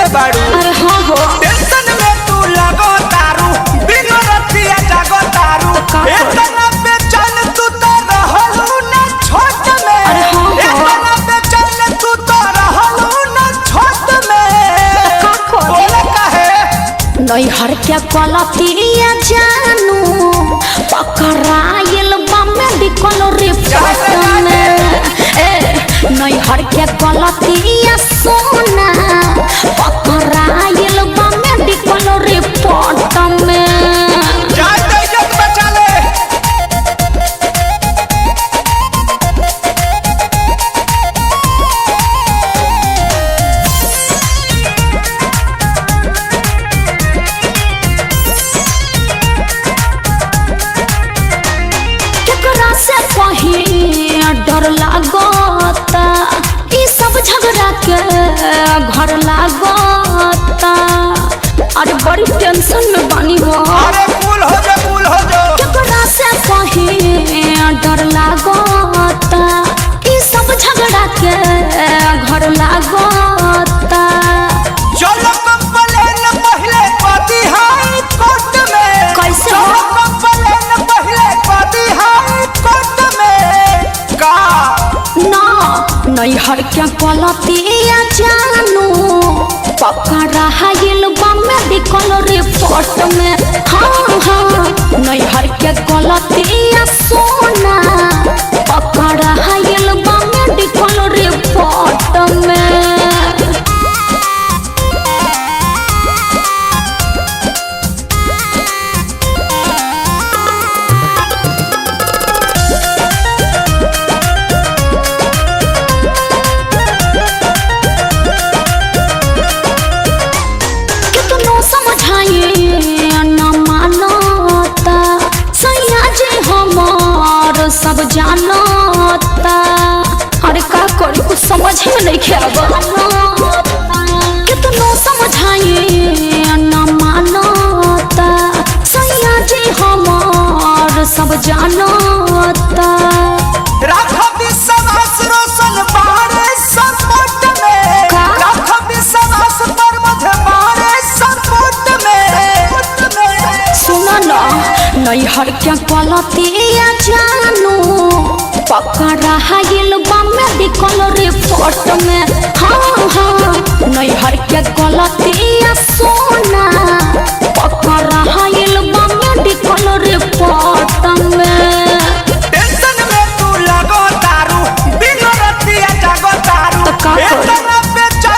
में बाड़ू। अरे हाँ हो टेंशन में तू लगो तारू दिन रतिया जागो तारू इतना बेचैन तू तो रहलू ना छोट में। अरे हाँ हो इतना बेचैन तू तो रहलू ना छोट में। बोले काहे नहीं हर क्या क्वालिटिया जानू पकड़ाइल बामे दिखल रिपोर्ट में नहीं हर क्या क्वालिटिया सोना पकड़ाइल बामे दिखल रिपोर्ट में जान दे इज्जत बचा ले। से कहीं डर लागता ई सब झगड़ा के घर लागता अरे बड़ी टेंशन में बनी हो। अरे कूल हो जा केकरा से कहीं डर लागता ई सब झगड़ा के घर लागता चलो कंप्लेन पहले पाती हाई कोर्ट में। कैसे चलो कंप्लेन पहले पाती हाई कोर्ट में का ना नहीं हर क्या क्वालिटिया जानू पकड़ा हाइल बामे दिखल रिपोर्ट में। हाँ हाँ नहीं हर क्या क्वालिटिया सोना पकड़ा हाइल बामे दिखल रिपोर्ट में। सब जानता अरे का करी कुछ समझ में नहीं खेबा कितनो समझाइए न मानता सैया जी हमार सब जानता राखो विश्वास रोशन बारे सपोर्ट में। राखो विश्वास पर मुझे बारे सपोर्ट में। सुना ना नहीं हर क्या क्वालिटिया जानू पकड़ा हाइल बामे दिखल रिपोर्ट में। हाँ हाँ नहीं हर क्या क्वालिटी